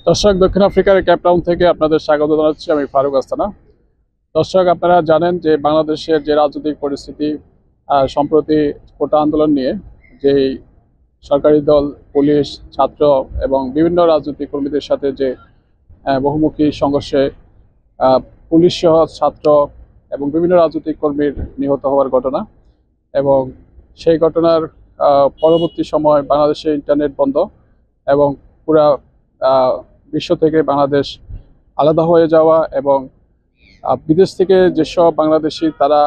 দর্শক, দক্ষিণ আফ্রিকার কেপটাউন থেকে আপনাদের স্বাগত জানাচ্ছি। আমি ফারুক আস্তানা। দর্শক, আপনারা জানেন যে বাংলাদেশের যে রাজনৈতিক পরিস্থিতি, সম্প্রতি কোটা আন্দোলন নিয়ে যেই সরকারি দল, পুলিশ, ছাত্র এবং বিভিন্ন রাজনৈতিক কর্মীদের সাথে যে বহুমুখী সংঘর্ষে পুলিশ সহ ছাত্র এবং বিভিন্ন রাজনৈতিক কর্মীর নিহত হওয়ার ঘটনা, এবং সেই ঘটনার পরবর্তী সময় বাংলাদেশে ইন্টারনেট বন্ধ এবং পুরা বিশ্ব থেকে বাংলাদেশ আলাদা হয়ে যাওয়া, এবং বিদেশ থেকে যেসব বাংলাদেশি তারা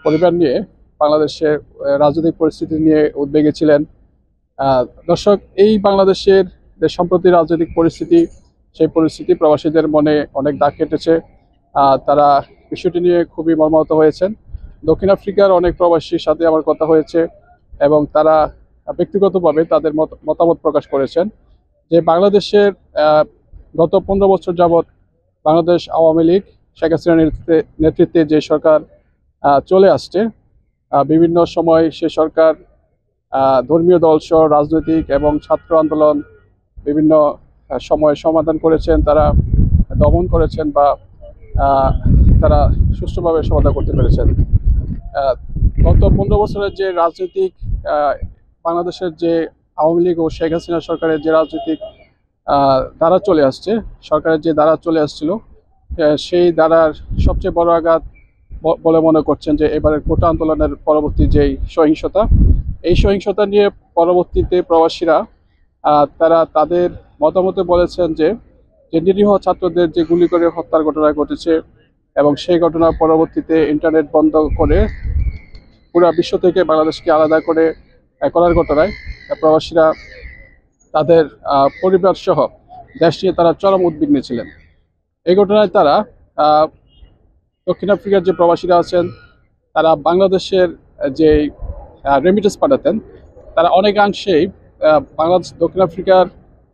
পরিবার নিয়ে বাংলাদেশের রাজনৈতিক পরিস্থিতি নিয়ে উদ্বেগে ছিলেন। দর্শক, এই বাংলাদেশের যে সম্প্রতি রাজনৈতিক পরিস্থিতি, সেই পরিস্থিতি প্রবাসীদের মনে অনেক দাগ কেটেছে। তারা বিষয়টি নিয়ে খুবই মর্মাহত হয়েছেন। দক্ষিণ আফ্রিকার অনেক প্রবাসীর সাথে আমার কথা হয়েছে এবং তারা ব্যক্তিগতভাবে তাদের মতামত প্রকাশ করেছেন যে বাংলাদেশের গত 15 বছর যাবৎ বাংলাদেশ আওয়ামী লীগ শেখ হাসিনার নেতৃত্বে যে সরকার চলে আসছে, বিভিন্ন সময় সে সরকার ধর্মীয় দলসহ রাজনৈতিক এবং ছাত্র আন্দোলন বিভিন্ন সময় সমাধান করেছেন, তারা দমন করেছেন বা তারা সুষ্ঠুভাবে সমাধান করতে পেরেছেন। গত 15 বছরের যে রাজনৈতিক বাংলাদেশের যে আওয়ামী লীগ ও শেখ হাসিনা সরকারের যে রাজনৈতিক ধারা চলে আসছে, সরকারের যে ধারা চলে আসছিল, সেই ধারার সবচেয়ে বড় আঘাত বলে মনে করছেন যে এবারের কোটা আন্দোলনের পরবর্তী যেই সহিংসতা, এই সহিংসতা নিয়ে পরবর্তীতে প্রবাসীরা তারা তাদের মতামতে বলেছেন যে নিরীহ ছাত্রদের যে গুলি করে হত্যার ঘটনা ঘটেছে এবং সেই ঘটনার পরবর্তীতে ইন্টারনেট বন্ধ করে পুরা বিশ্ব থেকে বাংলাদেশকে আলাদা করার ঘটনায় প্রবাসীরা তাদের পরিবার সহ দেশ নিয়ে তারা চরম উদ্বিগ্ন ছিলেন। এই ঘটনায় তারা দক্ষিণ আফ্রিকার যে প্রবাসীরা আছেন, তারা বাংলাদেশের যে রেমিটেন্স পাঠাতেন, তারা অনেকাংশেই দক্ষিণ আফ্রিকার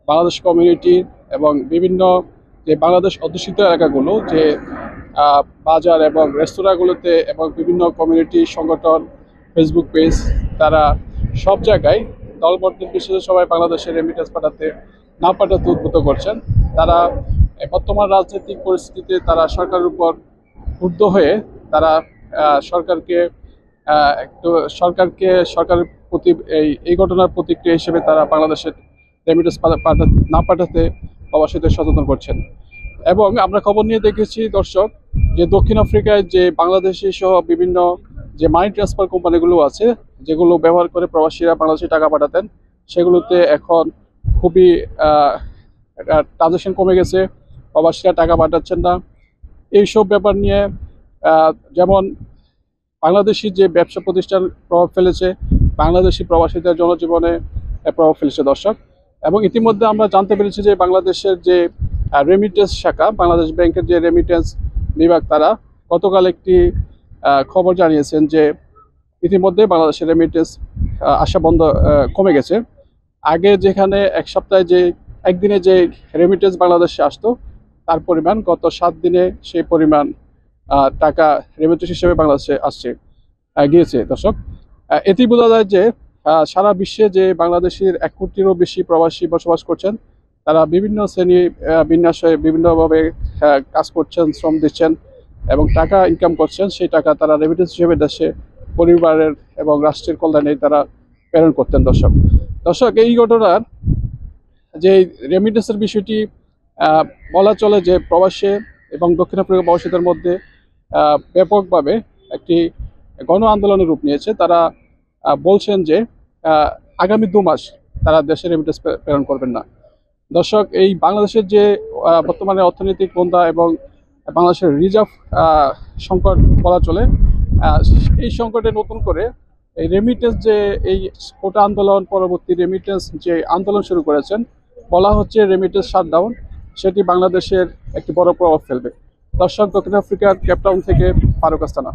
বাংলাদেশ কমিউনিটি এবং বিভিন্ন যে বাংলাদেশ অধ্যুষিত এলাকাগুলো, যে বাজার এবং রেস্তোরাঁগুলোতে এবং বিভিন্ন কমিউনিটি সংগঠন, ফেসবুক পেজ, তারা সব জায়গায় দলবদ্ধ বিশেষে সবাই বাংলাদেশের রেমিটেন্স পাঠাতে উদ্বুদ্ধ করছেন। তারা বর্তমান রাজনৈতিক পরিস্থিতিতে তারা সরকারের উপর ক্ষুব্ধ হয়ে তারা সরকারের প্রতি এই ঘটনার প্রতিক্রিয়া হিসেবে তারা বাংলাদেশের রেমিটেন্স না পাঠাতে প্রবাসীদের সচেতন করছেন। এবং আমরা খবর নিয়ে দেখেছি দর্শক, যে দক্ষিণ আফ্রিকায় যে বাংলাদেশি সহ বিভিন্ন যে মানি ট্রান্সফার কোম্পানিগুলো আছে, যেগুলো ব্যবহার করে প্রবাসীরা বাংলাদেশে টাকা পাঠাতেন, সেগুলোতে এখন খুবই ট্রানজাকশন কমে গেছে, প্রবাসীরা টাকা পাঠাচ্ছেন না। এইসব ব্যাপার নিয়ে যেমন বাংলাদেশি যে ব্যবসা প্রতিষ্ঠান প্রভাব ফেলেছে, বাংলাদেশি প্রবাসীদের জনজীবনে প্রভাব ফেলেছে দর্শক। এবং ইতিমধ্যে আমরা জানতে পেরেছি যে বাংলাদেশের যে রেমিটেন্স শাখা, বাংলাদেশ ব্যাংকের যে রেমিটেন্স বিভাগ, তারা গতকাল একটি খবর জানিয়েছেন যে ইতিমধ্যে বাংলাদেশের রেমিটেন্স আসা বন্ধ কমে গেছে। আগে যেখানে এক সপ্তাহে যে একদিনে যে রেমিটেন্স বাংলাদেশে আসতো, তার পরিমাণ গত 7 দিনে সেই পরিমাণ টাকা রেমিটেন্স হিসেবে বাংলাদেশে গিয়েছে দর্শক। এতেই বোঝা যায় যে সারা বিশ্বে যে বাংলাদেশের 1 কোটিরও বেশি প্রবাসী বসবাস করছেন, তারা বিভিন্ন শ্রেণী বিন্যাসে বিভিন্নভাবে কাজ করছেন, শ্রম দিচ্ছেন এবং টাকা ইনকাম করছেন। সেই টাকা তারা রেমিটেন্স হিসেবে দেশে পরিবারের এবং রাষ্ট্রের কল্যাণে তারা প্রেরণ করতেন দর্শক, এই ঘটনার যে রেমিটেন্সের বিষয়টি বলা চলে যে প্রবাসে এবং দক্ষিণ আফ্রিকা প্রবাসীদের মধ্যে ব্যাপকভাবে একটি গণ আন্দোলনের রূপ নিয়েছে। তারা বলছেন যে আগামী 2 মাস তারা দেশে রেমিটেন্স প্রেরণ করবেন না। দর্শক, এই বাংলাদেশের যে বর্তমানে অর্থনৈতিক মন্দা এবং বাংলাদেশের রিজার্ভ সংকট বলা চলে, এই সংকটে নতুন করে এই রেমিটেন্স যে এই কোটা আন্দোলন পরবর্তী রেমিটেন্স যে আন্দোলন শুরু করেছেন, বলা হচ্ছে রেমিটেন্স শাটডাউন, সেটি বাংলাদেশের একটি বড় প্রভাব ফেলবে। দর্শক, দক্ষিণ আফ্রিকার কেপটাউন থেকে ফারুক আস্তানা।